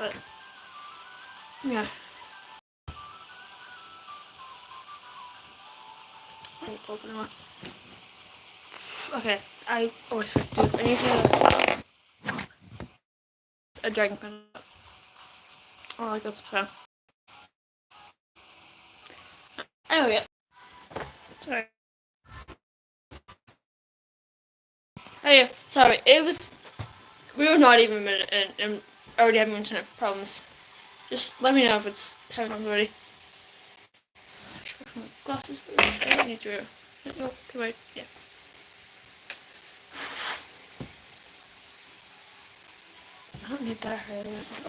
but yeah. Okay, I always forget to do this. I need to a dragon pen. Oh, like that's fun. Anyway, yeah. Sorry. Oh yeah, sorry. It was. We were not even a minute and already having internet problems. Just let me know if it's having problems already. Glasses, please. I don't need to. Oh, come on. Yeah. I don't need that.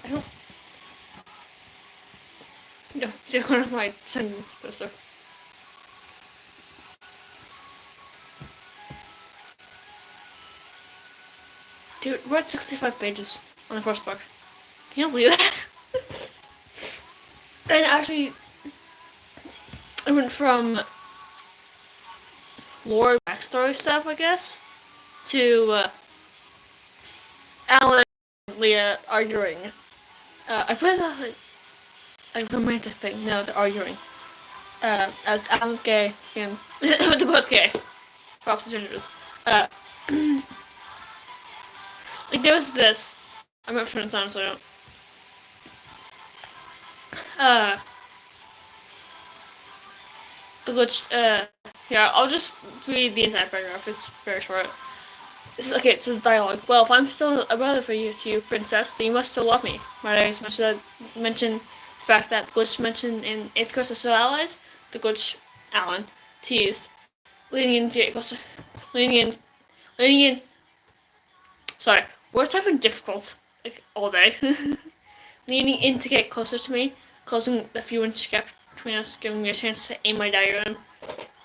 I don't. No, see one of my sentences poster. Dude, we're at 65 pages on the first book. Can you believe that? And actually, I went from lore backstory stuff, I guess, to Alan and Leah arguing. I put that like a romantic thing. No, they're arguing. As Alan's gay and they're both gay. For opposite genders. Like there was this. I'm not turning it on so I don't. The glitch. Yeah, I'll just read the entire paragraph. It's very short. Okay, it says dialogue. Well, if I'm still a brother for you, to you, princess, then you must still love me. My ex mentioned the fact that glitch mentioned in 8th course are still allies. The glitch Alan teased, leading into 8th course, leading in. Sorry, words have been difficult like all day. Leaning in to get closer to me, closing the few-inch gap between us, giving me a chance to aim my dagger at him.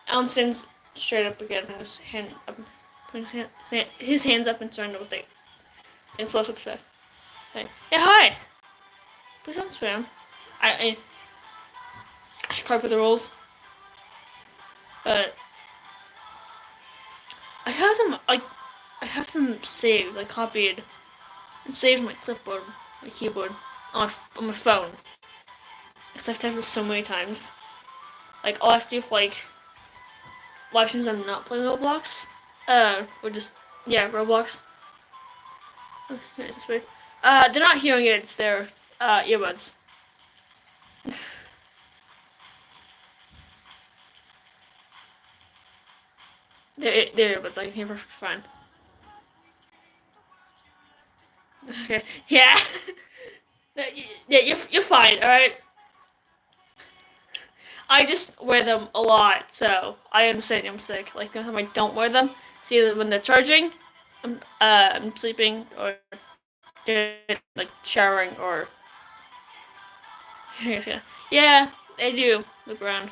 Alan stands straight up again, his hand up. His hands up and surrender with things. And slows up to saying, yeah, hi! Please don't spam. I should probably put the rules. But I have them saved, like copied and saved my clipboard, my keyboard, on my phone. Because I've typed it so many times. Like all I have to do for like live streams I'm not playing Roblox. Or just Roblox. This way. They're not hearing it, it's their earbuds. they're earbuds, I can hear perfectly fine. Okay. Yeah. Yeah, you're fine, alright? I just wear them a lot, so I understand I'm sick. Like the time I don't wear them, it's either when they're charging, I'm sleeping, or like showering, or yeah, they do look around.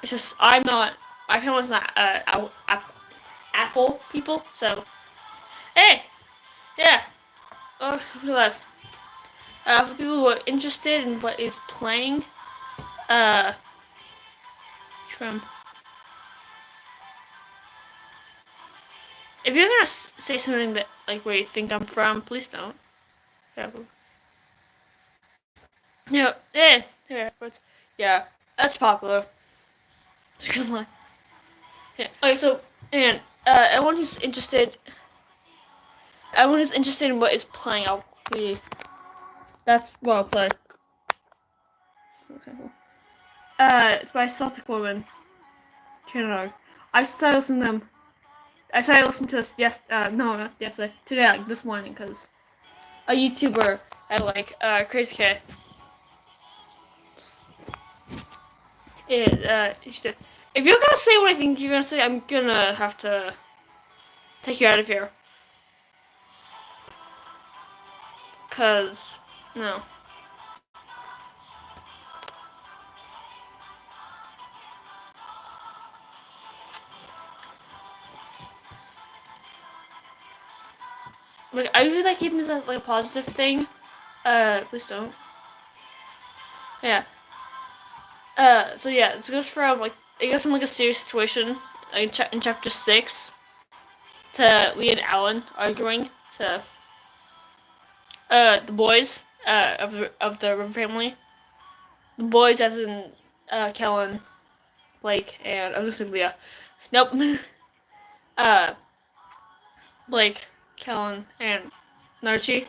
It's just my family's not Apple people, so hey, yeah. Oh, who left? For people who are interested in what is playing, from. If you're gonna say something that like where you think I'm from, please don't. Yeah, yeah, that's popular. It's a good line. Yeah. Okay, so and everyone who's interested in what is playing, I'll play. That's what I'll play. For example, it's by Celtic Woman. Canada. I started listening to them. I started listening to this not yesterday, today, like this morning, because a YouTuber at like Crazy K. If you're gonna say what I think you're gonna say, I'm gonna have to take you out of here. Cause no. Like I usually like keeping this as like a positive thing. Please don't. Yeah. So yeah, it goes from like a serious situation like, in chapter 6 to Lee and Alan arguing to the boys of the River family. The boys, as in Kellen, Blake, and I was gonna say Leah. Nope. Blake, Kellen, and Narchi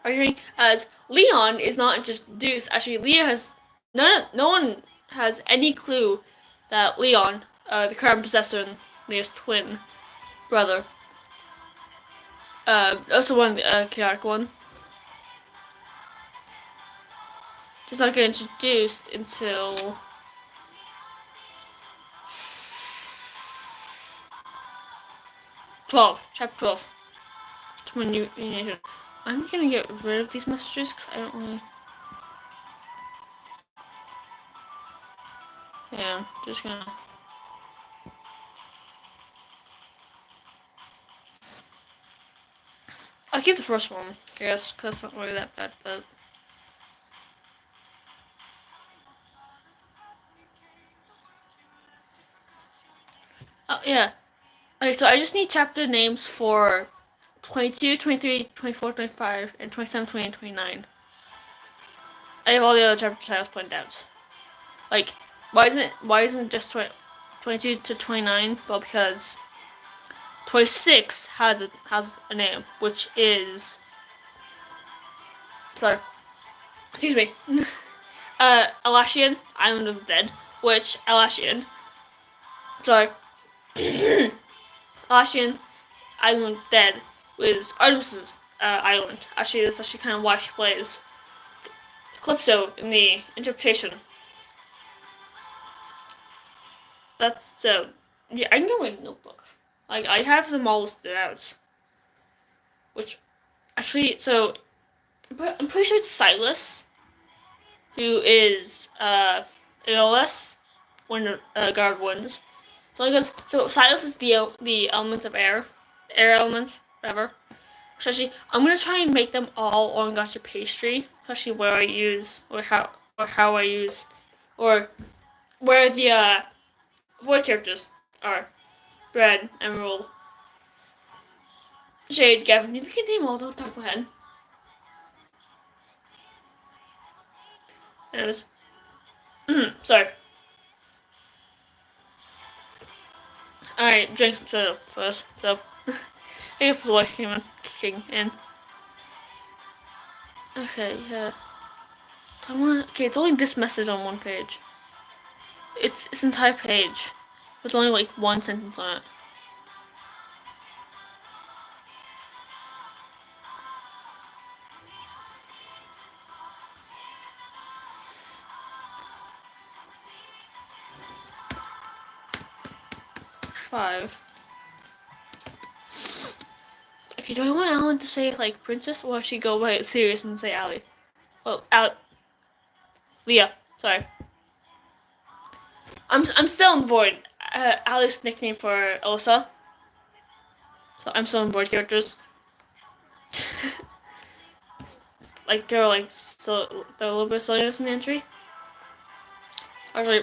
arguing as Leon is not just Deuce. Actually, Leah has no one has any clue that Leon, the current possessor and Leah's twin brother, also one chaotic one, does not get introduced until chapter 12. When you I'm gonna get rid of these messages because I don't really. Yeah, just gonna. I'll keep the first one, I guess, because it's not really that bad, but. Oh, yeah. Okay, so I just need chapter names for 22, 23, 24, 25, and 27, 28, and 29. I have all the other chapter titles pointed out. Like, why isn't it just 22 to 29? Well, because 26 has a name, which is. Sorry. Excuse me. Alashian, Island of the Dead, which Alashian. Sorry. Alashian, Island of the Dead was Artemis's island. Actually, that's actually kind of why she plays Calypso in the interpretation. That's so. Yeah, I know my notebook. Like, I have them all listed out. Which, actually, so. I'm pretty sure it's Silas, who is, ALS when guard wins. So Silas is the element of air element, whatever. So actually, I'm gonna try and make them all on GachaPlayz, especially where I use or how I use or where the voice characters are. Brad, Emerald, Jade, Gavin. You can name all the top of my head. Anyways, sorry. Alright, drink some soda first. So, thank you for watching and kicking in. Okay, yeah. Okay, it's only this message on one page. It's this entire page. There's only like one sentence on it. Five. Okay, do I want Alan to say like princess, or should she go by serious and say Allie? Well, Leah. Sorry. I'm still on board. Allie's nickname for Elsa. So I'm still on board characters. Like they're like so they're a little bit silliness in the entry. Actually,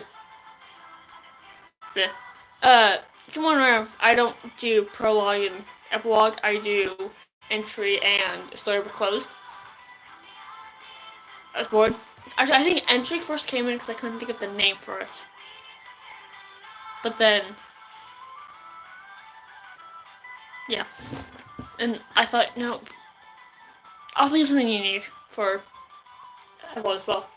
yeah. Come on, around. I don't do prologue and epilogue. I do entry and storybook closed. I was bored. Actually, I think entry first came in because I couldn't think of the name for it. But then, yeah. And I thought, no, I'll think of something unique for epilogue as well.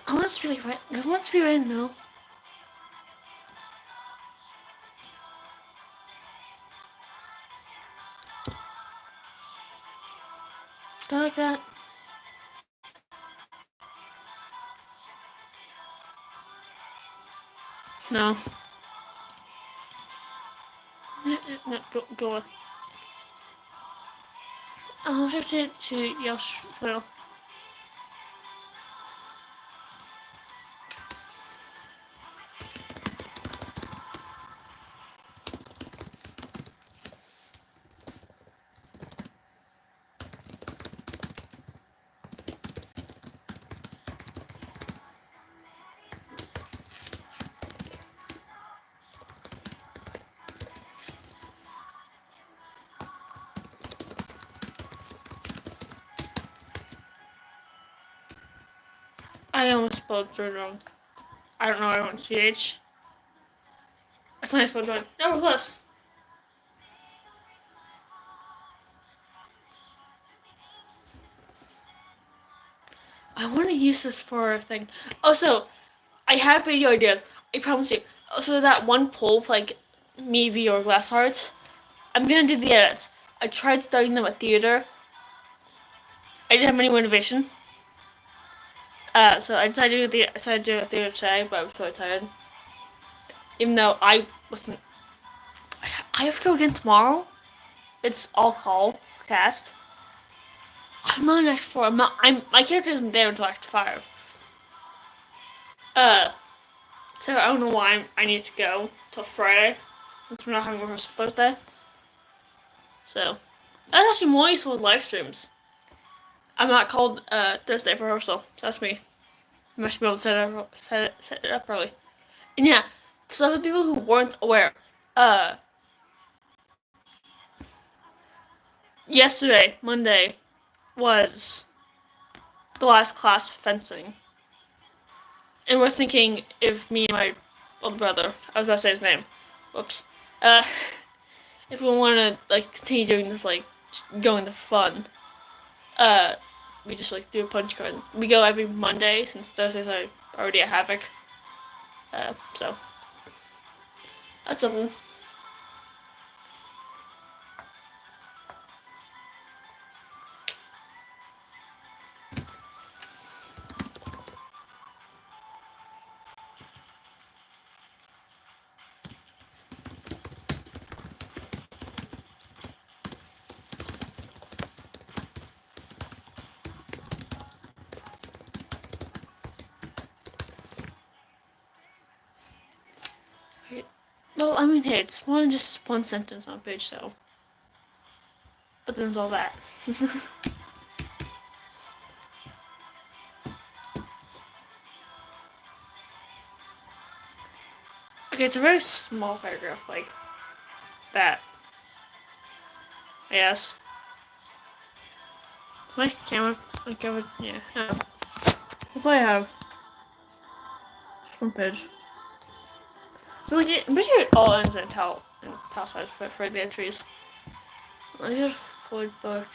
I want it to be like right. I want it to be right now. Do I like that? No. No, go on. I'll shift it to Yosh Foil. I almost spelled it wrong. I don't know. I want CH. That's not how I spelled it. No, we're close. I want to use this for a thing. Also, I have video ideas. I promise you. So that one poll, like me, V, or Glass Hearts, I'm gonna do the edits. I tried starting them at theater. I didn't have any motivation. So I decided to do it theater today, but I was so tired. Even though I wasn't. I have to go again tomorrow. It's all call cast. I'm not on Act 4. My character isn't there until Act 5. Uh, so I don't know why I need to go till Friday. Since we're not having rehearsal Thursday. So, that's actually more useful with live streams. I'm not called Thursday for rehearsal. So that's me. I must be able to set it up early. And yeah, so for people who weren't aware, yesterday, Monday, was the last class of fencing. And we're thinking if me and my older brother, I was gonna say his name, whoops, if we want to like continue doing this, like going to fun, we just like do a punch card. We go every Monday since Thursdays are already at Havoc. So that's something. Well, I mean, hey, it's just one sentence on page, so. But then there's all that. Okay, it's a very small paragraph, like that. Yes. My camera, yeah. That's all I have. Just one page. So like, I'm pretty sure it all ends in towel size for the entries. Let me get a Floyd book.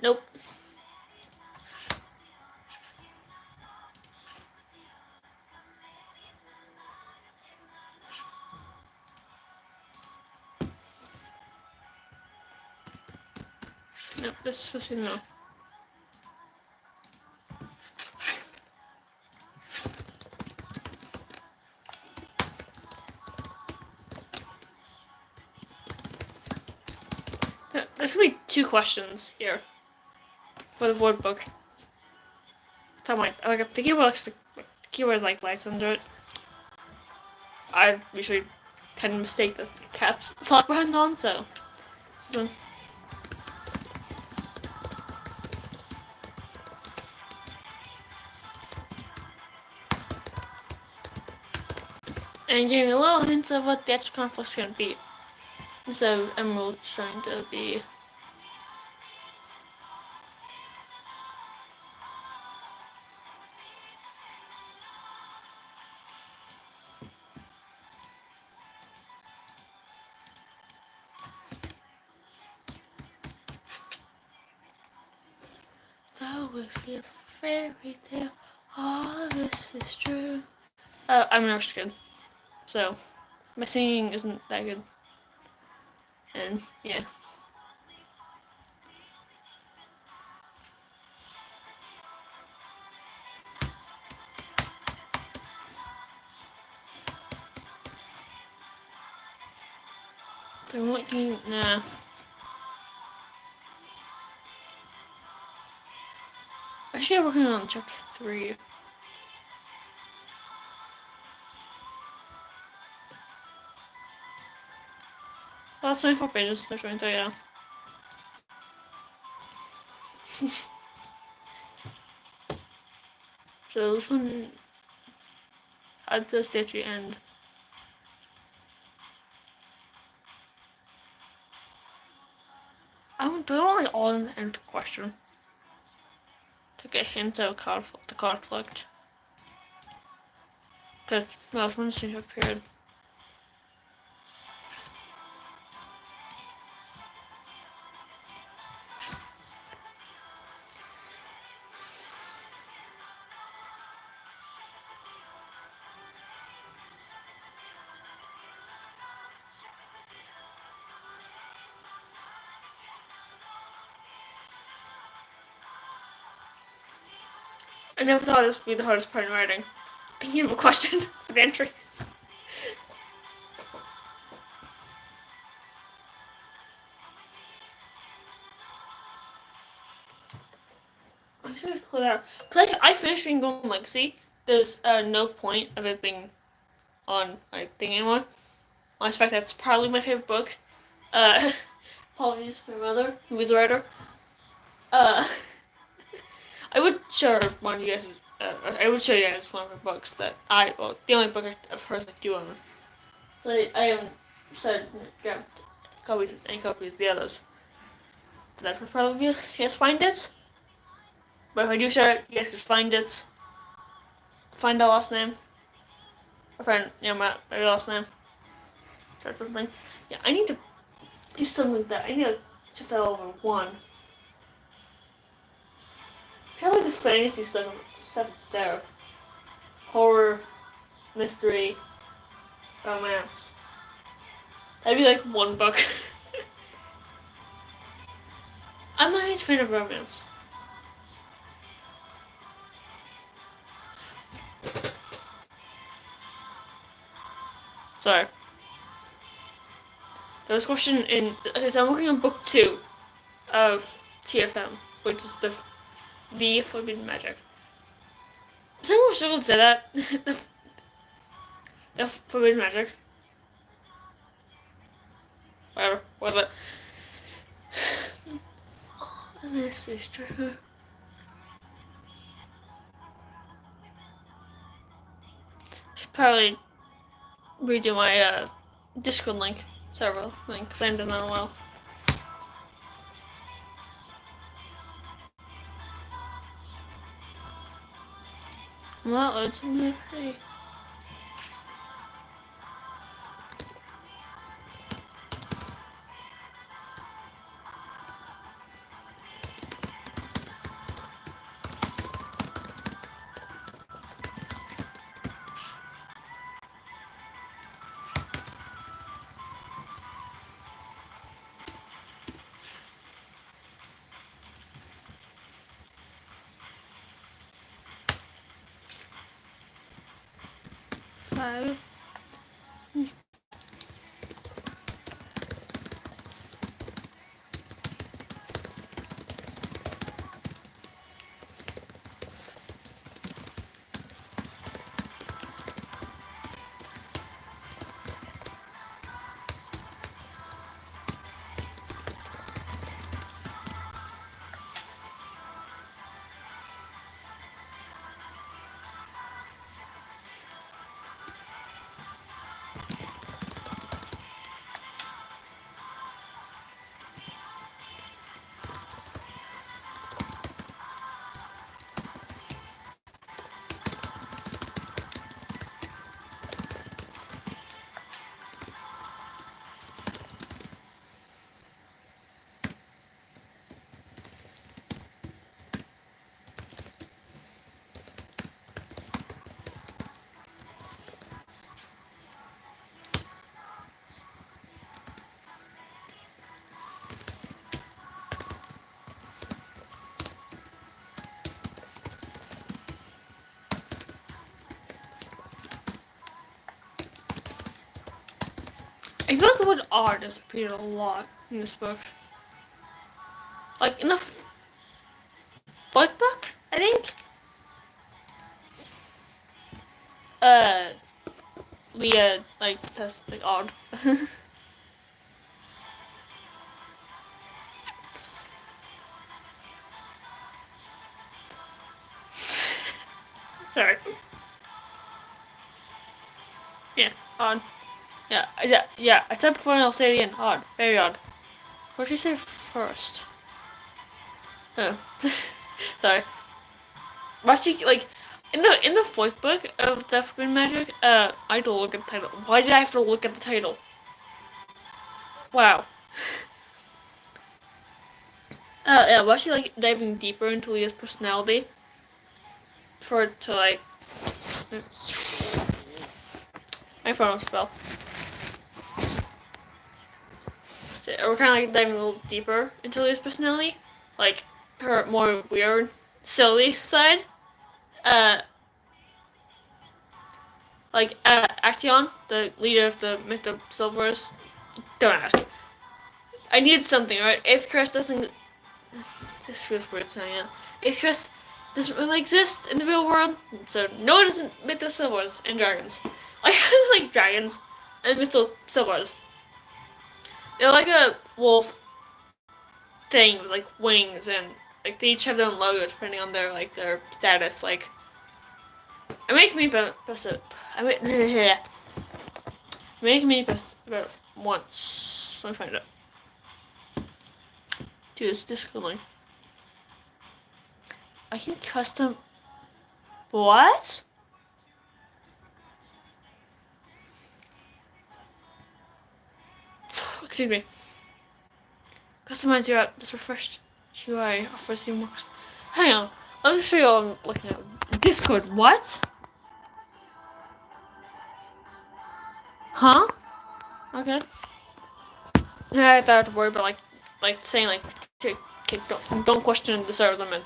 Nope. Nope, this is supposed to be no. There's gonna be 2 questions here for the word book. Tell my like the keyword like lights under it. I usually kind of mistake the caps lock buttons on, so. And gave me a little hint of what the actual conflict's gonna be. Instead of Emerald trying to be. Oh, if you fairy tale, all this is true. I'm an arts kid, so my singing isn't that good. And yeah. They're looking, nah. Actually, I'm working on chapter 3. Oh, that's 24 pages. There's 23, yeah. So this one, at this literally end. Do I want like all in the end question to get hints of the conflict? Because most ones seem to have appeared. I never thought this would be the hardest part in writing. Thinking of a question for the entry. I should have cleared out. Cause I finished reading Golden Legacy. There's no point of it being on my thing anymore. I expect that's probably my favorite book. Apologies for my mother, who is a writer. I would share one of you guys. I would show you guys one of her books that the only book of hers I do own. But I haven't started grabbed any copies of the others. So that would probably be, you guys find it. But if I do share it, you guys could find it. Find our last name. Or find, my last name. Start something. Yeah, I need to do something like that. I need to shift that over one. Kind of like the fantasy stuff there. Horror, mystery, romance. That'd be like one book. I'm not a huge fan of romance. Sorry. There was a question in. Okay, so I'm working on book 2 of TFM, which is the Forbidden Magic. Someone struggled to say that. the Forbidden Magic. Whatever. Was it? This is true. Should probably redo my Discord link. Server link. I haven't done that in a while. I'm not loads. Hey. Five. I feel like the word art is repeated a lot in this book. Like in the fourth book, I think. Leah says odd. Sorry. Odd. Yeah. I said before and I'll say it again. Odd. Very odd. What did you say first? Oh. Sorry. Watching, like, in the fourth book of the Forbidden Magic, I had to look at the title. Why did I have to look at the title? Wow. Yeah, watching, like, diving deeper into Leah's personality for it to, like, my phone almost fell. So we're kind of, like, diving a little deeper into Leah's personality, like, her more weird, silly side. Like, Action, the leader of the Myth of Silvers, don't ask. I need something, right? Eighth Crest doesn't. This feels weird saying it. Eighth Crest doesn't really exist in the real world, so no, it doesn't Myth of Silvers and dragons. I like dragons and Myth of Silvers. They're like a wolf thing with like wings, and like they each have their own logo depending on their like their status. Like, I make me best. I make me best about once. Let me find it. Dude, it's disconnecting. I can custom. What? Excuse me. Customize your app. This refreshed UI offers you more. Hang on. Let me show you what I'm looking at. Discord. What? Huh? Okay. Yeah, I thought I had to worry about like saying like, don't question the servers I'm in.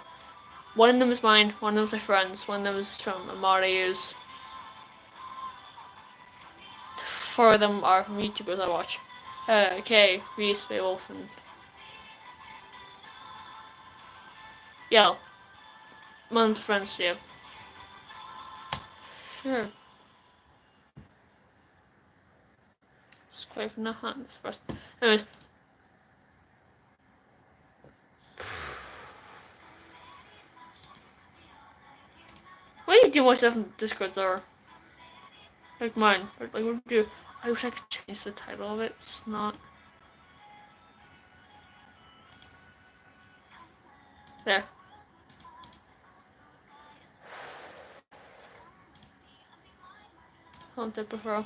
One of them is mine. One of them is my friends. One of them is from a mod I use. 4 of them are from YouTubers I watch. Kay, Reese, Beowulf, and yeah, one of the friends. Yeah. Sure. It's quite from the hunt first. Anyways. Why do you do more stuff in Discord server? Like mine. Like what would you do? I wish I could change the title of it. It's not. There. Haunted prefer.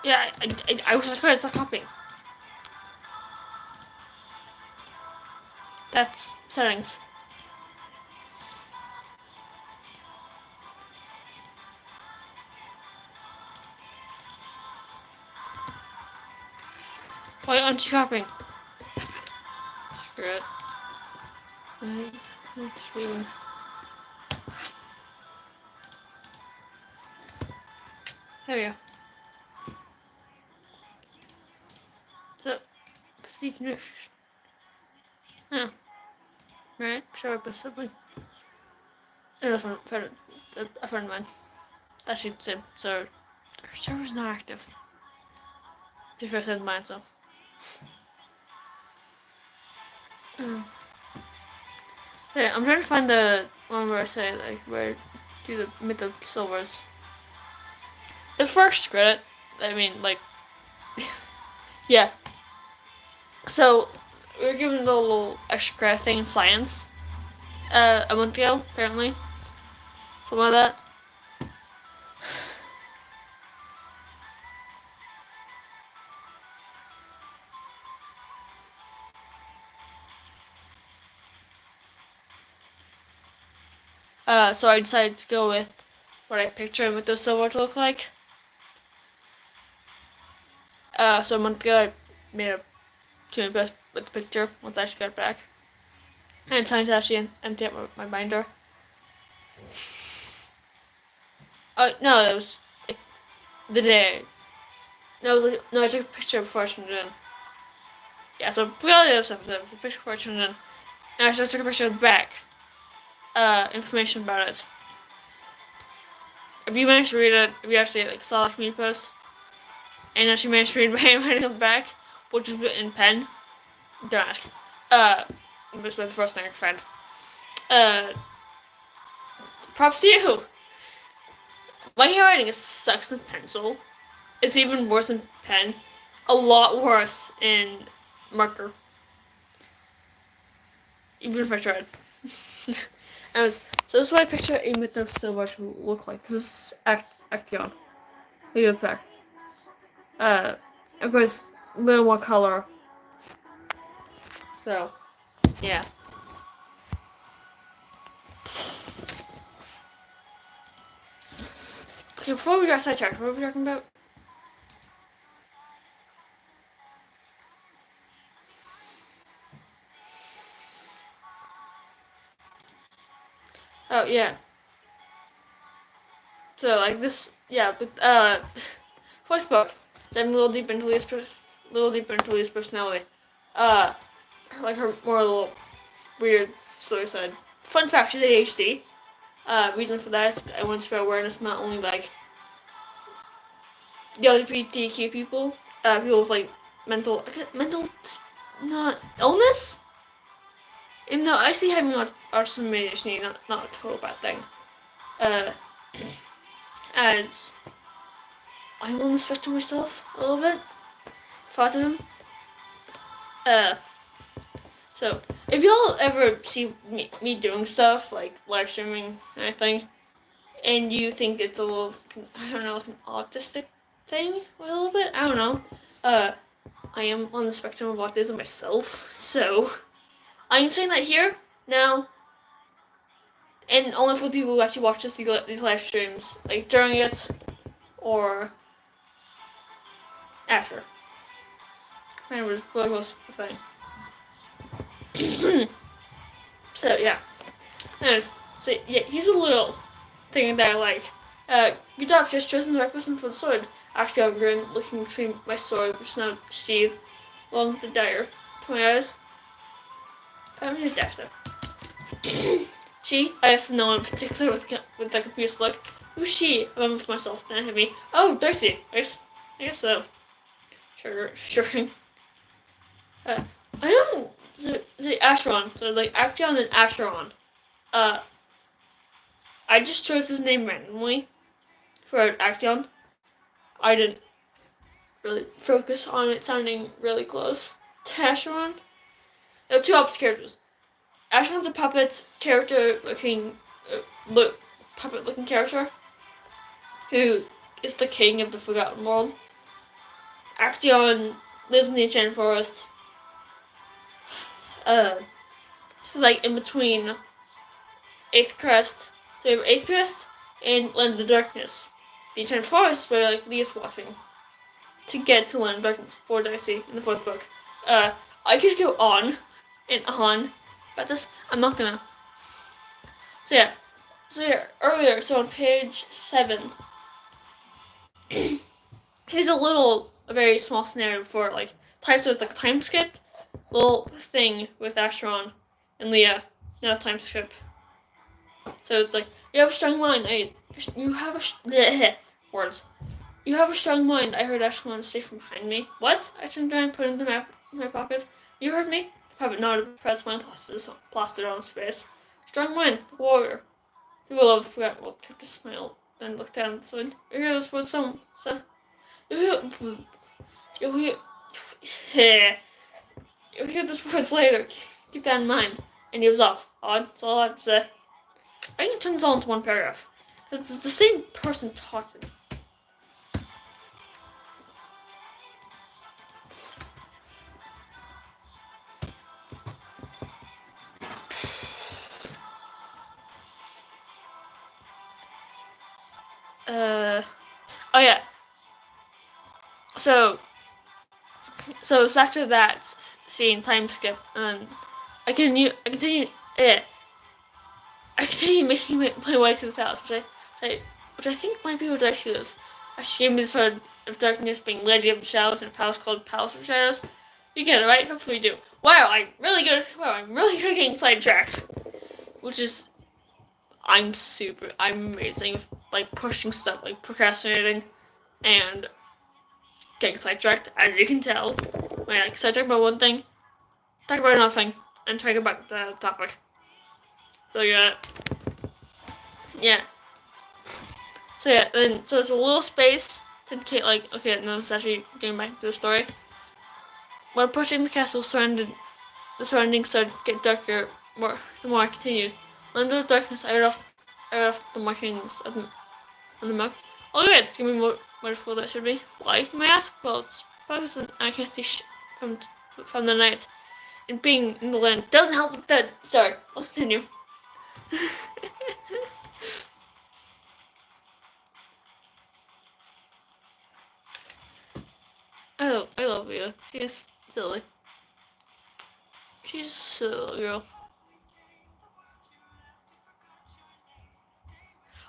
Yeah, I wish I could stop copying. That's settings. Why aren't you copying? Screw it. That's really... There we go. So, speaking. Oh. Right, show up with something. A friend of mine. That she said, so her server's not active. She first said mine, so. Yeah, I'm trying to find the one where I say, like, where do the Myth of Silvers. It's first credit. I mean, like, yeah. So, we were given a little extra credit thing in science a month ago, apparently. Something like that. So I decided to go with what I picture Myth of Silver to look like. So a month ago I made a too impressed with the picture once I actually got it back. And it's time to actually empty out my binder. Oh, no, it was like, the day. No, it was like, no, I took a picture before I turned it in. Yeah, so for all the other stuff, the picture before I turned it in. And I took a picture of the back. Information about it. if you managed to read it, if you actually like saw a community post, and actually managed to read my handwriting on the back, which was written in pen, don't ask. It was my first thing, friend. Uh, Props to you. My handwriting sucks in pencil. It's even worse in pen. A lot worse in marker. Even if I tried. Anyways, so this is what I picture a Myth of Silver to look like. This is Action. Look at the back. Of course, a little more color. So, yeah. Okay, before we got sidetracked, what were we talking about? Oh, yeah. So, like this, yeah, but, fourth book. Diving a little deeper into Leah's personality. Uh, like her more little weird story side. Fun fact, she's ADHD. Reason for that is I want to spread awareness not only like the LGBTQ people, people with like mental not illness. And no, actually having autism and ADHD not a total bad thing. Uh, as I'm on the spectrum myself a little bit for autism. Uh, so if y'all ever see me doing stuff like live streaming and everything, and you think it's a little, I don't know, an autistic thing a little bit, I don't know. I am on the spectrum of autism myself, so I'm saying that here now, and only for the people who actually watch these live streams, like during it or after. I was really close to the thing. So yeah. Anyways, so yeah, he's a little thing that I like. Good job, just chosen the right person for the sword. Actually, I'm grin, looking between my sword, which is now sheathed, along with the dagger, to my eyes. I'm gonna dash though. She, I asked no one in particular with a confused look. Who's she? I remembered to myself, then it hit me. Oh, Darcy. I guess so. Sure. I don't. The Acheron. So it's like Acheron and Acheron. I just chose his name randomly for Acheron. I didn't really focus on it sounding really close to Acheron. There are two opposite characters. Acheron's a puppet looking character who is the king of the Forgotten World. Acheron lives in the Enchanted Forest. So like in between 8th Crest. So we have 8th Crest and Land of the Darkness. The Enchanted Forest where like Leah's walking to get to Land of Darkness for Darcy in the 4th book. I could go on and on about this. I'm not gonna. So yeah, earlier, so on page 7, here's a very small scenario for like types of like time skip, little thing with Acheron and Leah, not time skip. So it's like, you have a strong mind. You have words. You have a strong mind. I heard Acheron say from behind me. What? I turned around and put it in the map in my pocket. You heard me? The puppet nodded, pressed my plastered on his face. Strong mind, the warrior. The will of the forgotten world kept a smile, then looked down and said, you hear this word you'll hear this words later. Keep that in mind. And he was off. Odd, that's all I have to say. I can turn this all into one paragraph. It's the same person talking. Oh yeah. So it's after that scene time skip, and I continue making my way to the palace, which I think might be where Darcy lives. She gave me the sword of darkness, being Lady of the Shadows, in a palace called Palace of Shadows. You get it, right? Hopefully you do. Wow, I'm really good at getting sidetracked. Which is, I'm amazing with like pushing stuff, like procrastinating, and getting sidetracked. As you can tell, when I like sidetracked about one thing, talk about nothing, and try to get back to the topic. So yeah. So yeah, then so it's a little space to indicate like, okay, no, it's actually getting back to the story. When approaching the castle, the surroundings started to get darker. The more I continued. Under the darkness, I read off the markings on the map. Oh good, it's gonna be more wonderful that should be. Why, you may ask? Well, it's probably I can't see from the night. And being in the land doesn't help with that. Sorry, let's continue. I love Leah. She's silly. She's a silly girl.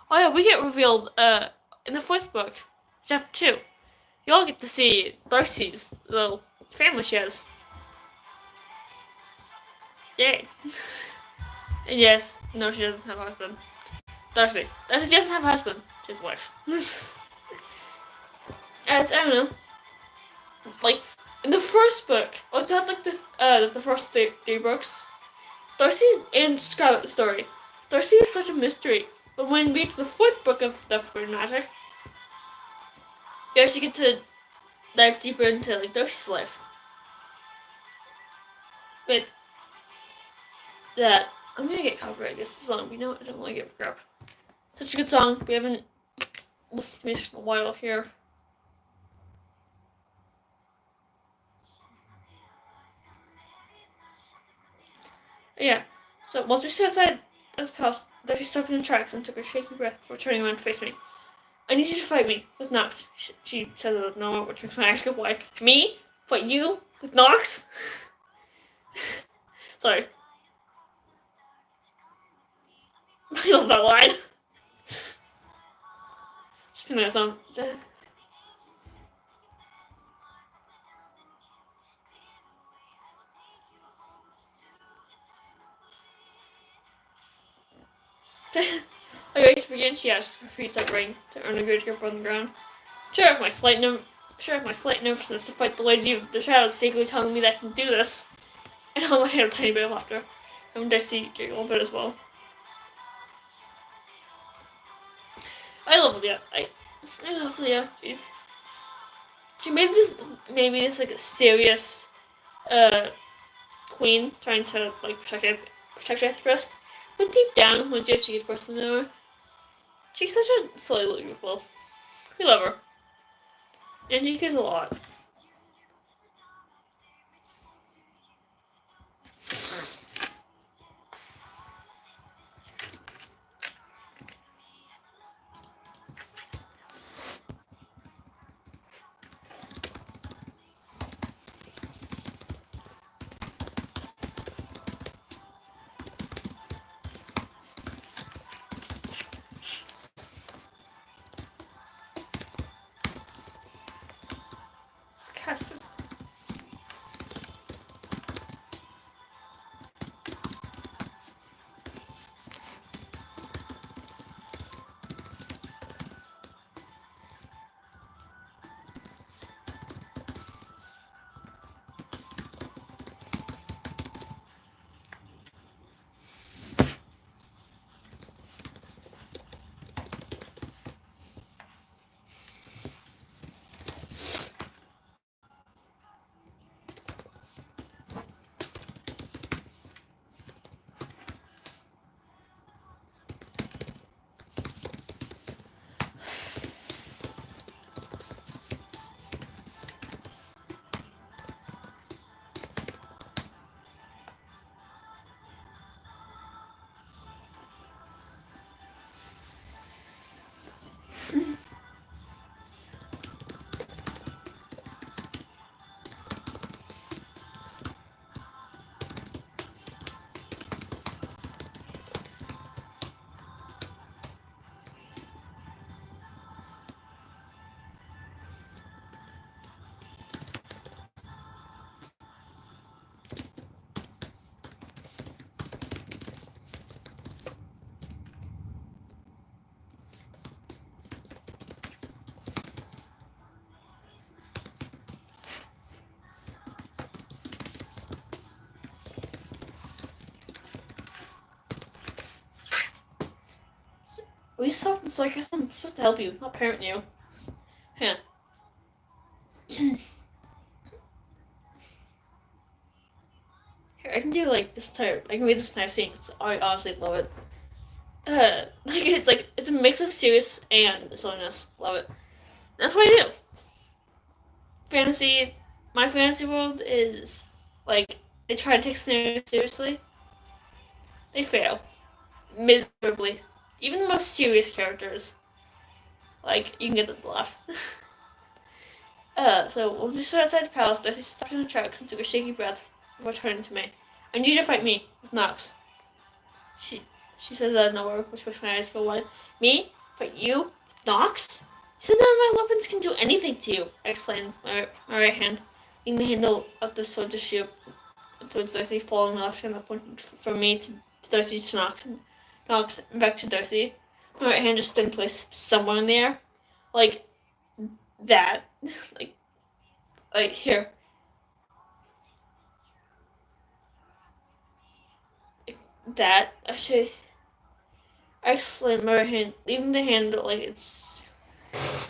Oh yeah, we get revealed in the fourth book, chapter 2. You all get to see Darcy's little family she has. Yay. And yes, no, she doesn't have a husband. Darcy doesn't have a husband. She has a wife. As I don't know, like in the first book, or not like the first three books, Darcy's and Scarlet's story. Darcy is such a mystery, but when we get to the fourth book of the Forbidden Magic, you actually get to dive deeper into like Darcy's life. But that I'm gonna get copyrighted this song. We know I don't like it for crap. Such a good song. We haven't listened to music in a while here. Yeah. So once we stood outside the house, Darcy stopped in the tracks and took a shaky breath before turning around to face me. I need you to fight me with Nox. She said that no, which makes me ask her why. Me? Fight you? With Nox? Sorry. I love that line. Just putting that song. Are you ready to begin? She asked, her feet separating to earn a good grip on the ground. Sure, if my slight nervousness to fight the lady of the shadows secretly telling me that I can do this. And on my head a tiny bit of laughter. And Darcy giggled a bit as well. I love Leah. I love Leah. She made this like a serious queen trying to like protect her crest. But deep down, when she actually gets person to her, she's such a silly little goofball. We love her. And she cares a lot. we stop the sarcasm. I'm supposed to help you, not parent you. Yeah. Here, I can do like this entire. I can read this entire scene. I honestly love it. It's a mix of serious and silliness. Love it. That's what I do. Fantasy. My fantasy world is like they try to take scenarios seriously. They fail miserably. Even the most serious characters, like you can get them to laugh. So when we stood outside the palace, Darcy stopped in her tracks and took a shaky breath before turning to me. I need you to fight me with Nox. She says out of nowhere, which makes my eyes go wide. Me? Fight you? Nox? You said none of my weapons can do anything to you, I exclaimed, my right hand, using the handle of the sword to shoot towards Darcy, following my left hand that pointed from me to Darcy to Nox, and back to Darcy. My right hand just stood in place somewhere in the air. Like that. like here. Like that. Actually, I exclaimed my right hand, leaving the hand like it's.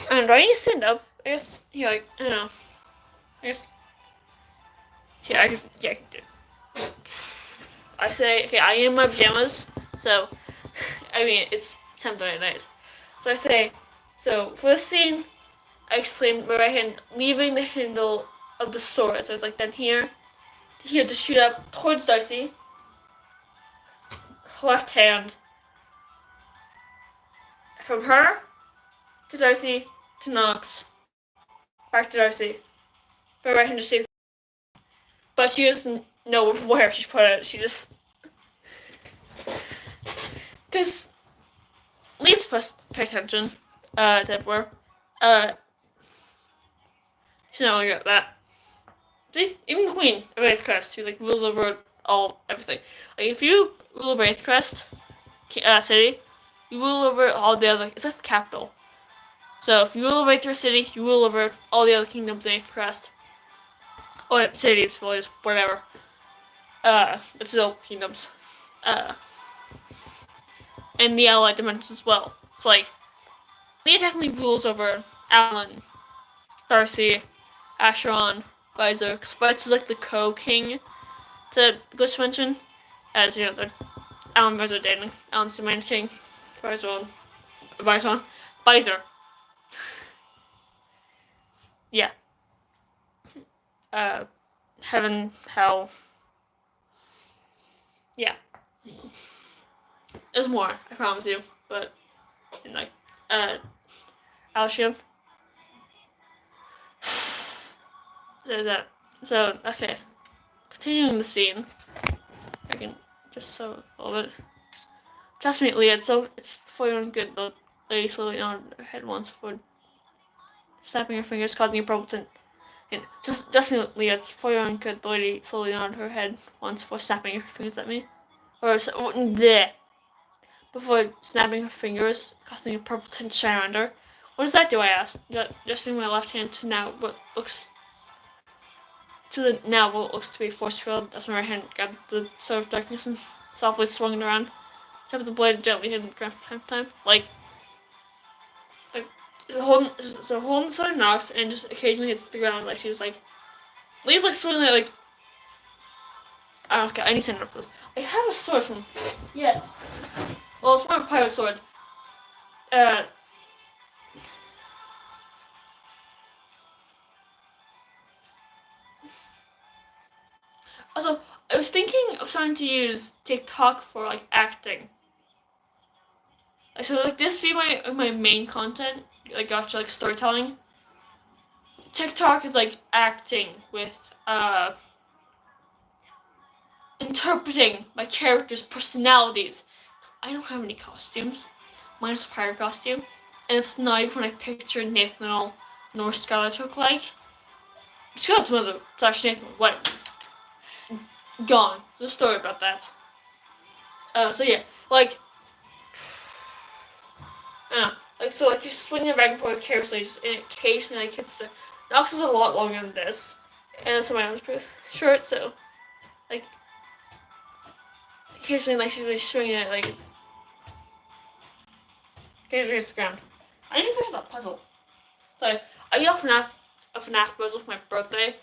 And do I need to stand up? I guess. Yeah, like, I don't know. I guess. Yeah, I can do it. I say, okay, I am in my pajamas, so, I mean, it's 10:30 at night. So I say, so for this scene, I exclaimed my right hand, leaving the handle of the sword. So it's like then here to shoot up towards Darcy. Left hand. From her to Darcy to Nox. Back to Darcy. My right hand just stays. But she doesn't know where she put it. She just. Because. Please pay attention. To everywhere. She's not gonna get that. See? Even Queen of Eighth Crest, who like rules over everything. Like if you rule over Eighth Crest city, you rule over all the other. It's like the capital. So if you rule over Eighth Crest city, you rule over all the other kingdoms in Eighth Crest. Or cities, villages, whatever. It's still kingdoms. And the allied dimensions as well. It's like Leah technically rules over Alan, Darcy, Acheron, Visor, because Visor is like the co-king to Glitch Dimension, as you know, Alan and Visor are dating. Alan's the main king, Visor. Yeah. Heaven, hell. Yeah. There's more, I promise you, but, you know, like, Alshiam. There's that. So, okay. Continuing the scene. I can just so a little bit. Trust me, Leah, it's for your own good. The lady slowly on her head once for snapping her fingers, causing you problems. And just me, Leah, it's for your own good. The lady slowly nodded her head once for snapping her fingers at me. There. Before snapping her fingers, causing a purple tint to shine around her. What does that do, I asked, adjusting my left hand to what looks to be a force field. As my right hand grabbed the sword of darkness and softly swung it around. Tapped the blade gently hitting the ground from time to time. Like holding the sword of Nox and just occasionally hits the ground like she's like Lee's like swinging it like okay, I need to stand up for this. I have a sword from yes. Well, it's more of a pirate sword. Also, I was thinking of starting to use TikTok for like acting. So like this be my main content, like after like storytelling. TikTok is like acting with interpreting my characters' personalities. I don't have any costumes. Mine's a pirate costume. And it's not even like picture Nathan nor Scarlet look like. Scarlet's mother / Nathan weddings. Gone. There's a story about that. So yeah, like I don't know. Like so like just swinging it back and forth carelessly just and occasionally like hits the Nox is a lot longer than this. And so my arm's pretty short, so like occasionally like she's really swinging it like Okay, raise the ground. I need to finish that puzzle. So I got a FNAF puzzle for my birthday.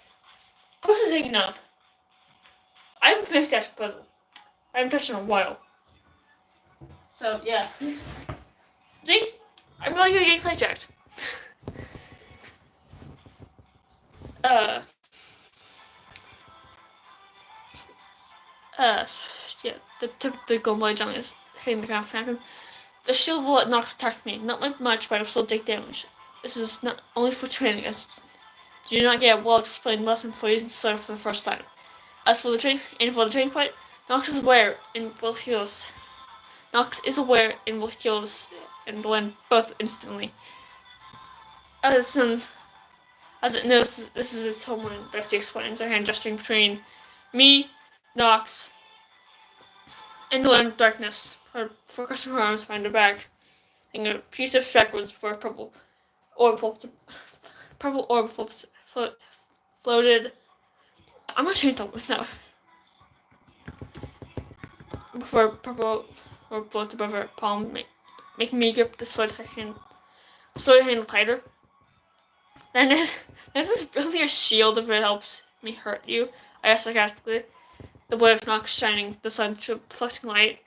Push is hanging up. I haven't finished that puzzle. I haven't touched it in a while. So yeah. See? I'm really good at GachaPlayz checked. Uh yeah, the typical boy John is hitting the ground for him. The shield bullet knocks attacked me. Not like much, but I will still take damage. This is not only for training, as you do not get a well-explained lesson for using the sword for the first time. As for the training point, Nox is aware in both heals. Nox is aware in both heals and blend both instantly. As it knows this is its home when Darcy explains her hand gesturing between me, Nox, and the land of darkness. Her focusing her arms behind her back, and a few steps backwards before a purple orb floated. I'm gonna change that now. Before a purple orb floats above her palm, making me grip the sword handle tighter. Then is this really a shield if it helps me hurt you? I asked sarcastically. The blade of Nox shining the sun to reflecting light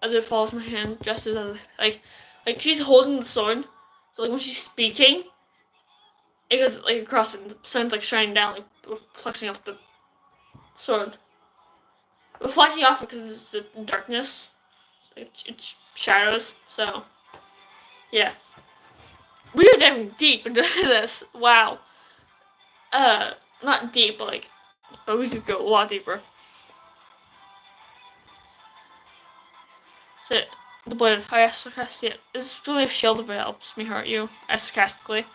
as it follows my hand, just as like she's holding the sword. So like when she's speaking, it goes like across and the sun's like shining down, like reflecting off the sword. Reflecting off because it's the darkness. It's shadows. So yeah. We are diving deep into this. Wow. Not deep, but we could go a lot deeper. So, the blade of fire sarcastic. This is really a shield if it helps me hurt you. I sarcastically.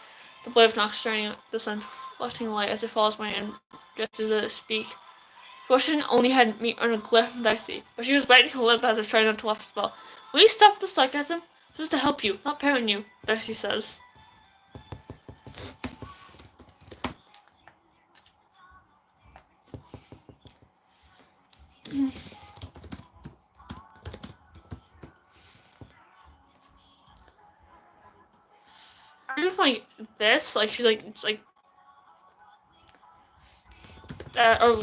The blade of Nox shining the sun, flashing light as it follows my hand, just as I speak. Question only had me on a glyph from Dicey, but she was biting her lip as I tried not to laugh as well. Will you stop the sarcasm? I'm supposed to help you, not parent you, Dicey says. I just like this, like she's like, it's like, or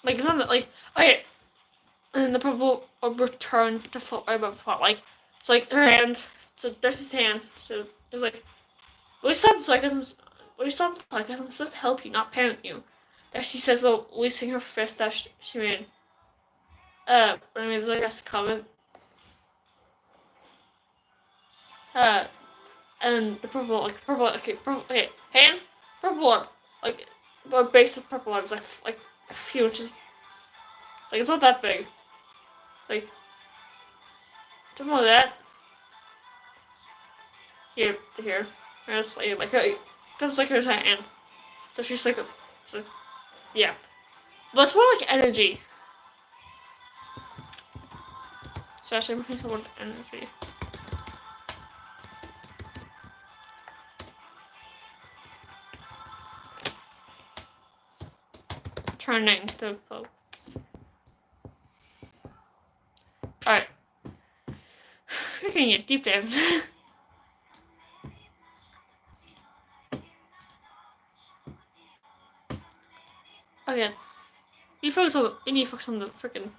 like something like okay, and then the purple orb returned to float right above the pot. Like it's like her hand. So there's his hand. So it's like, will you stop the sarcasm? Will you stop the sarcasm? I'm supposed to help you, not parent you. Darcy says while releasing her fist that she made. I mean, there's like a comment. And the purple, okay, hand, purple orb, like the base of purple orb is like a few inches. Like it's not that big. It's like something like that. Here to here. And it's like her, because it's like her hand. So she's like, so yeah. But it's more like energy. So actually, I'm looking for energy. Turning to folk. Alright. We're gonna get deep dive. Okay. We need to focus on the freaking.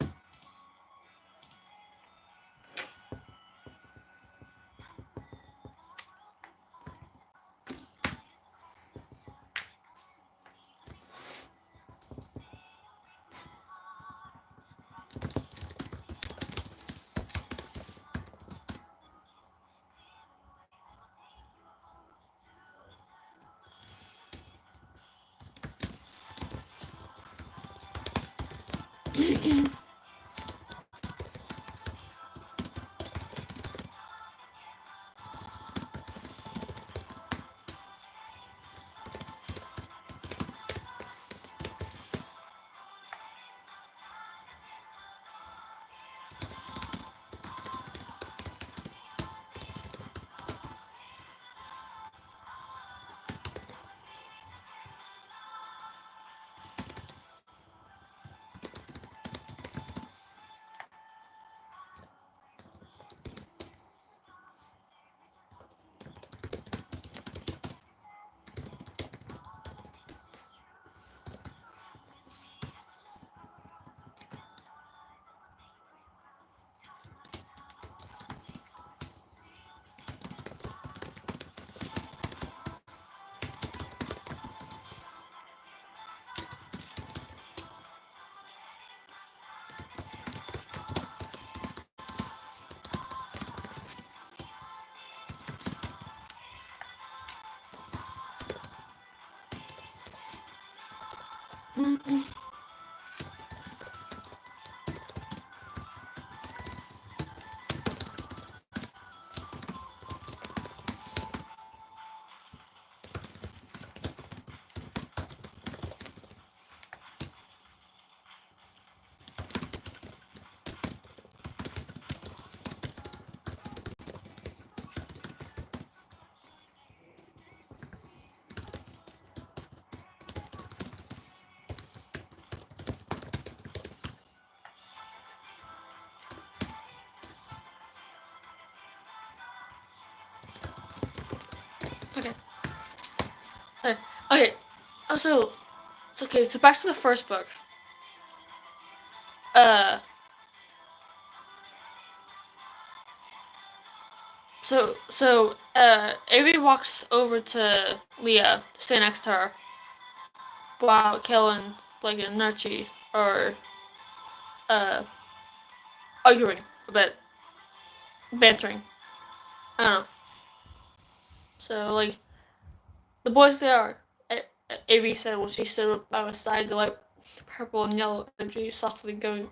Okay. Okay. Okay. Also, it's okay. So back to the first book. Uh. Avery walks over to Leah to stay next to her, while Kellen, like, and Archie are uh arguing a bit, bantering. I don't know. So like the boys there, Avery said when she stood by my side, the like purple and yellow energy softly going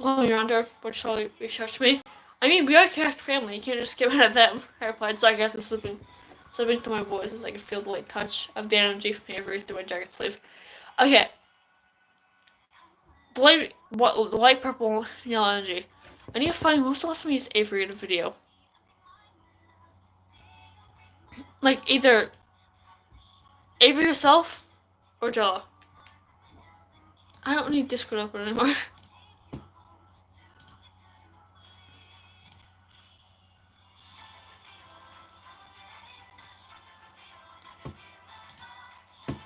around her, which slowly reassured me. I mean, we are a character family. You can't just get mad at them. I replied, so I guess I'm slipping through my voice as I can feel the light touch of the energy from Avery through my jacket sleeve. Okay. The light purple and yellow energy. I need to find most of the last time I used Avery in a video. Like either Avery herself or Jella. I don't need Discord open anymore.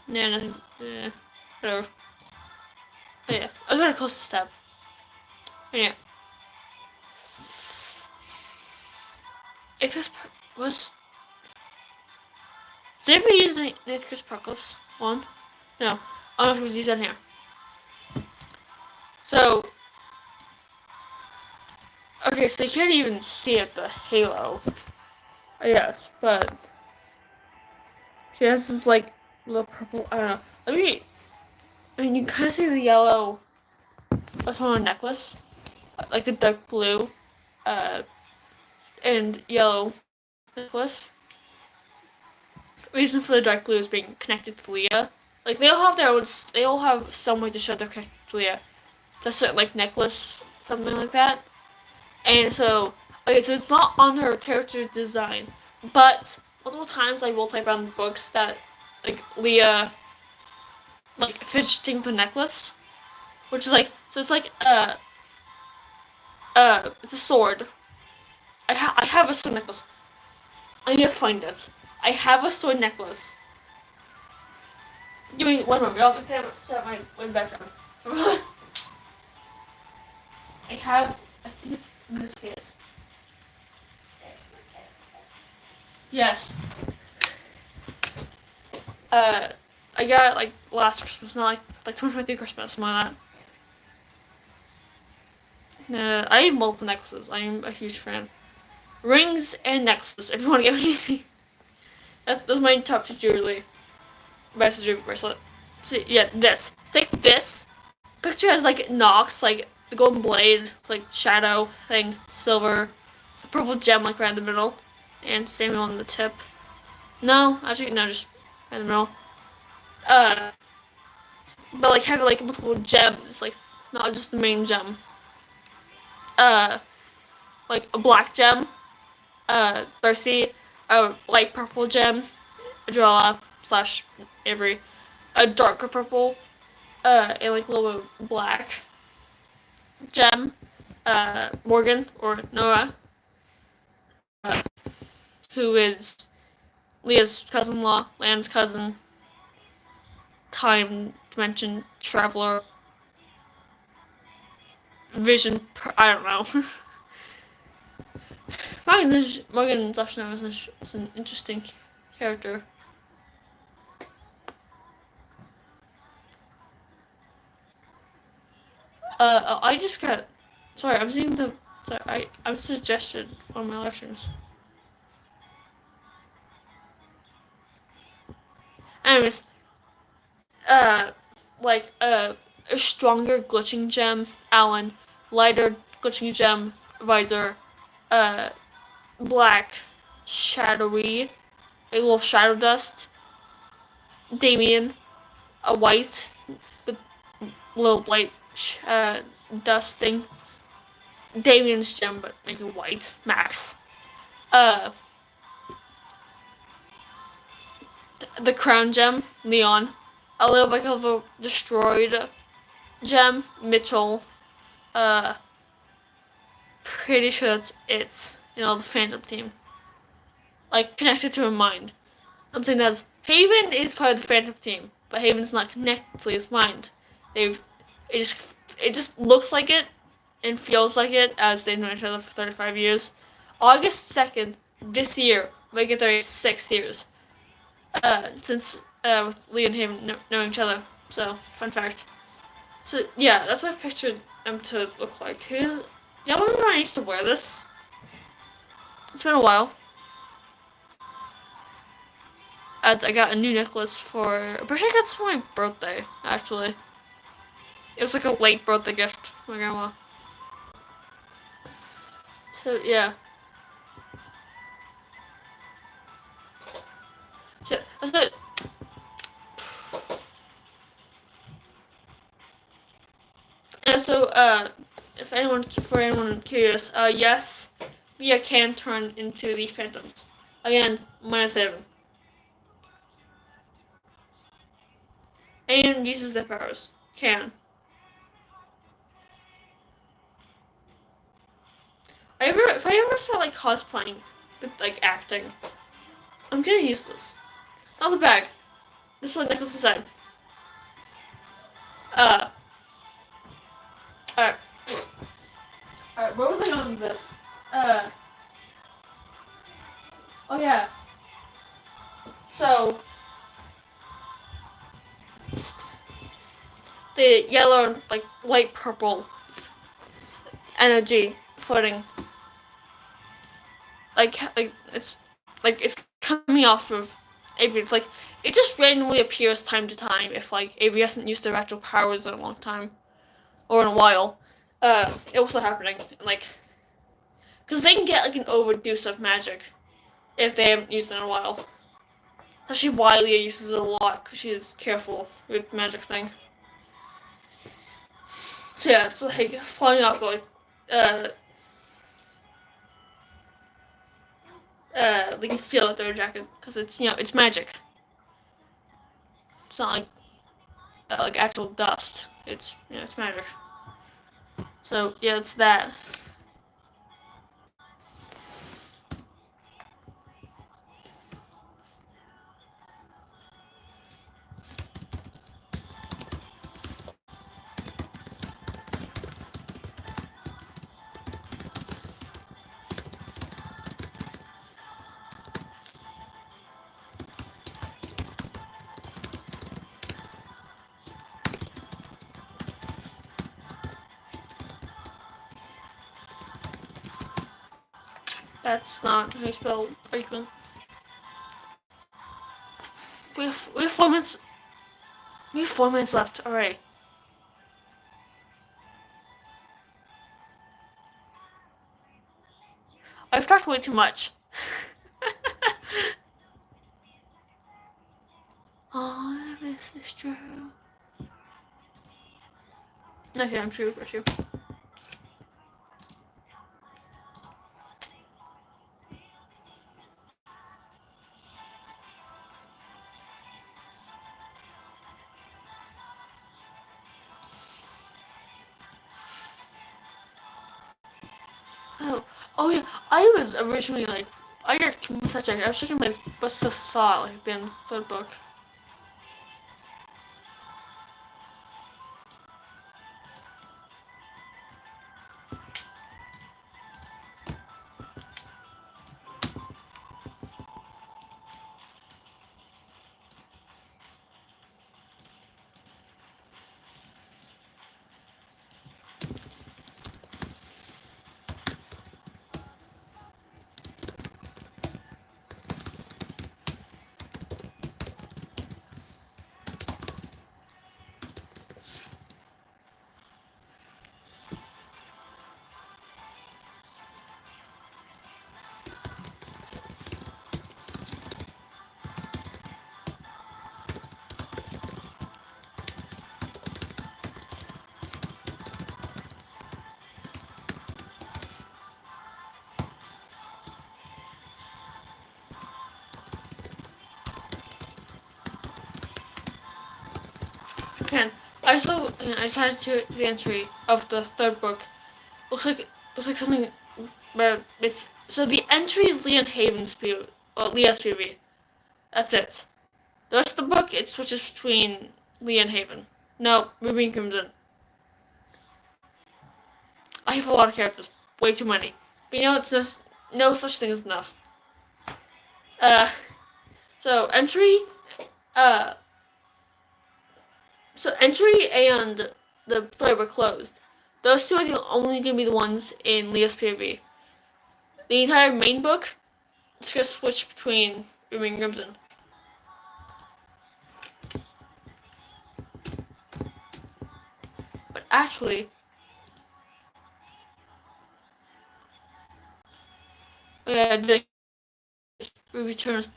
Nah, nothing. Whatever. Oh, yeah, I was gonna close this tab. Yeah. Icarus was. Did I ever use the Icarus Percos one? No. I don't know if we use that here. So. Okay, so you can't even see it, the halo. Yes, but. She has this, like, little purple. I don't know. I mean, you can kind of see the yellow. That's on a necklace. Like the dark blue. And yellow necklace. Reason for the dark blue is being connected to Leah. Like they all have their own. They all have some way to show they're connected to Leah. That's certain like necklace, something like that. And so, okay, so it's not on her character design, but multiple times I will type on books that like Leah like fidgeting the necklace, which is like so it's like it's a sword. I have a sword necklace. I need to find it. I have a sword necklace. Give me one moment. I'll set my background. I have. I think it's in this case. Yes. I got it like last Christmas, not like 2023 Christmas, something like that. I have multiple necklaces. I'm a huge fan. Rings and necklaces. If you want to get me anything, that's my top two jewelry. Bracelet. So yeah, this. Take this. Picture as like Nox, like the golden blade, like shadow thing, silver, the purple gem like right in the middle, and same on the tip. No, actually no, just right in the middle. Uh, but like having like multiple gems, like not just the main gem. Uh, like a black gem, Darcy, a light purple gem, Adrella slash Avery, a darker purple, and like a little bit black gem, Morgan or Nora, who is Leah's cousin-in-law, Lan's cousin, time dimension traveler, vision. I don't know. Morgan Zashner is an interesting character. I just got. Sorry, I'm seeing the. Sorry, I'm suggested on my live streams. Anyways, uh, like a stronger glitching gem, Alan, lighter glitching gem, Visor, uh, black, shadowy, a little shadow dust, Damien, a white with little white dust thing, Damien's gem but make it white, Max, uh, the crown gem, Leon, a little bit of a destroyed gem, Mitchell, uh, pretty sure that's it. The Phantom team. Like, connected to her mind. I'm saying that Haven is part of the Phantom team, but Haven's not connected to his mind. They've, it just, it just looks like it and feels like it as they've known each other for 35 years. August 2nd, this year, make it 36 years. Since, with Lee and Haven knowing each other. So, fun fact. So, yeah, that's what I pictured them to look like. Y'all remember when I used to wear this? It's been a while. As I got a new necklace for, I'm pretty sure I got this for my birthday, actually. It was like a late birthday gift from my grandma. So, yeah. So, that's it. And so, for anyone curious, yes, Via can turn into the Phantoms. Again, -7. And uses their powers. Can. If I ever start like cosplaying, with like acting, I'm gonna use this. Not the bag. This is what necklace inside. Uh. Alright. Alright, where was I going with this? Oh yeah. So, the yellow and like light purple energy floating, like it's coming off of Avery. It's like it just randomly appears time to time if like Avery hasn't used their actual powers in a long time or in a while. It was still happening, like, because they can get like an overdose of magic if they haven't used it in a while. Especially Wiley uses it a lot because she is careful with magic thing. So yeah, it's like flying off like they can feel it through their jacket because it's magic. It's not like actual dust. It's magic. So yeah, it's that. That's not how you spell argument. We have 4 minutes. We have 4 minutes left. All right. I've talked way too much. All of this is true. Okay, I'm true for you. Oh yeah. I was originally like, I got such a. I was thinking like, what's the thought like being the book? Man, I saw. I decided to the entry of the third book. Looks like something. But it's so the entry is Leon Haven's POV, well, Leah's POV. That's it. The rest of the book it switches between Leah and Haven. No, Ruby and Crimson. I have a lot of characters, way too many. But you know, it's just no such thing as enough. Uh, so entry, uh, so entry and the story were closed. Those two are only gonna be the ones in Leah's POV. The entire main book is gonna switch between Ruby and Crimson. But actually, yeah, the Ruby Turner's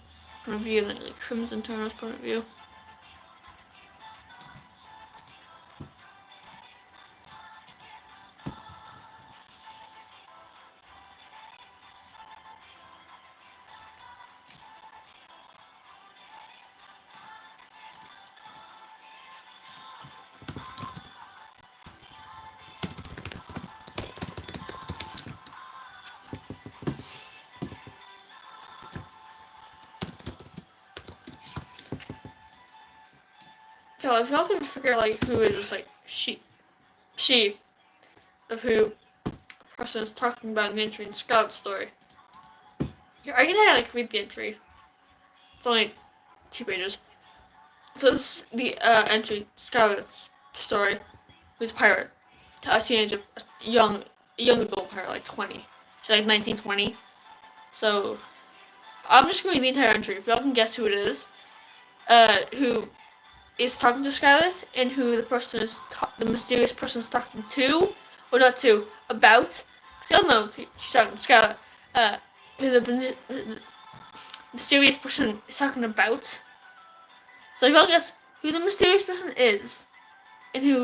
point of view and then like Crimson Turner's point of view. Yeah, well, if y'all can figure like who is like she of who the person is talking about in the entry in Scout's story. Here, I can like read the entry. It's only 2 pages. So this is the entry Scout's story. Who's a pirate, a teenager, a young adult pirate, like 20. She's like 19, 20. So I'm just gonna read the entire entry. If y'all can guess who it is, who is talking to Scarlet and who the person is the mysterious person is talking to, or not to, about. Cause y'all know she's talking to Scarlet. Who the mysterious person is talking about. So if y'all guess who the mysterious person is and who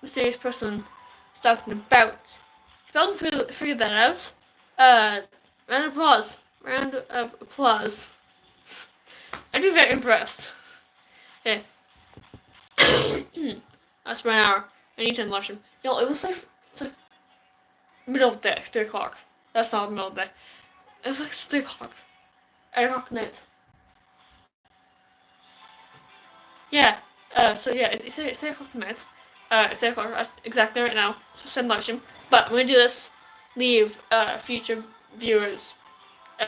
mysterious person is talking about, if y'all can figure that out, round of applause. Round of applause. I'd be very impressed. Okay. That's my hour. I need to unlock him. Yo, it looks like it's like middle of the day, 3 o'clock. That's not the middle of the day. It was like 3 o'clock. 8 o'clock at night. Yeah. So yeah, it's 8 o'clock at night. It's 8 o'clock exactly right now. So send live stream. But I'm gonna do this. Leave future viewers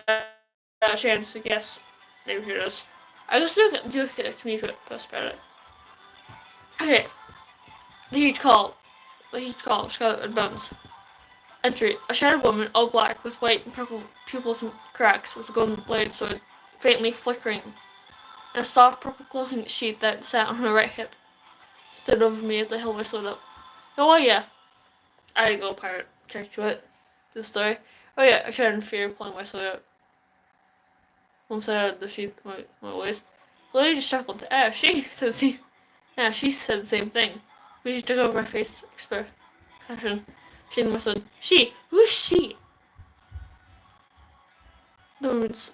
a chance to guess maybe who it is. I just do a community post about it. Okay. The huge call. Scarlet and Bones. Entry: a shattered woman, all black, with white and purple pupils and cracks, with a golden blade sword faintly flickering, and a soft purple clothing sheet that sat on her right hip, stood over me as I held my sword up. Oh yeah, I had a gold pirate character to it. This story. Oh yeah, I shuddered in fear, pulling my sword out. One side out of the sheath my waist. The lady just chuckled. She said she said the same thing. She took over my face expression. She and my son. She? Who is she? The woman's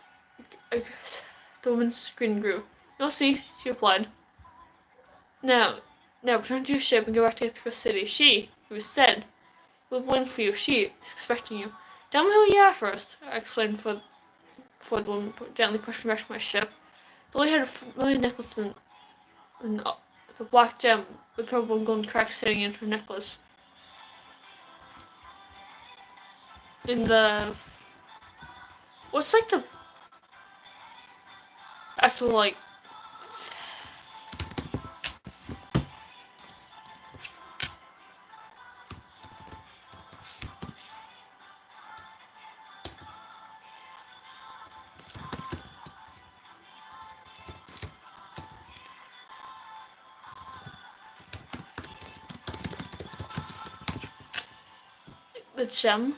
the woman's screen grew. You'll see, she replied. Now, return to your ship and go back to Ithaca City. She, who said, will wait for you. She is expecting you. Tell me who you are first, I explained before the woman gently pushed me back to my ship. The lady had a familiar necklace and the black gem with purple and golden cracks sitting in her necklace. In the what's like the actual like the gem?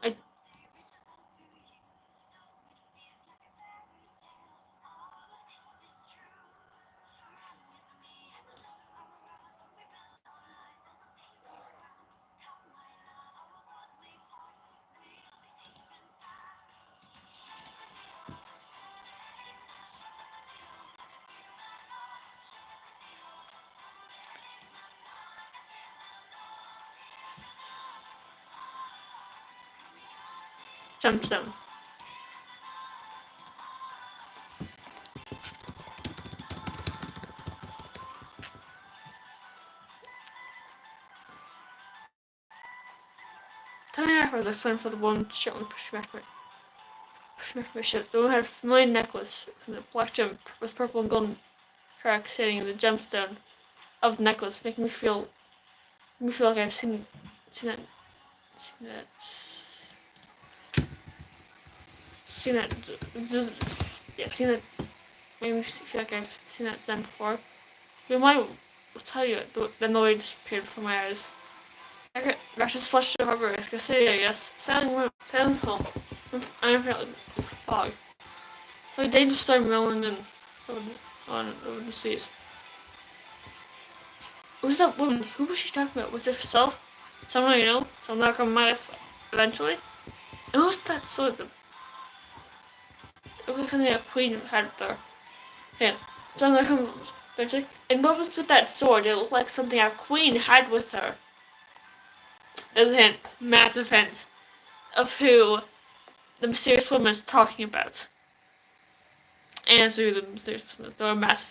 I gemstone. Tell me afterwards, I explained for the one shot on push my ship. The one had a familiar necklace from the black gem with purple and golden cracks sitting in the gemstone of the necklace, making me feel like I've seen that just seen that made me feel like I've seen that gem before. You might tell you the noise disappeared from my eyes. I just flushed the harbor with city, I guess. Sailing home. I'm feeling fog. Like they just started rolling in over the seas. Who's that woman? Who was she talking about? Was it herself? Someone you know? Someone that come my life eventually? And what was that sword? It was like something a queen had there. Yeah. Someone that comes eventually. And what was with that sword? It looked like something a queen had with her. There's a hint. Massive hint. Of who the mysterious woman is talking about. And as who the mysterious person is. There are massive hints.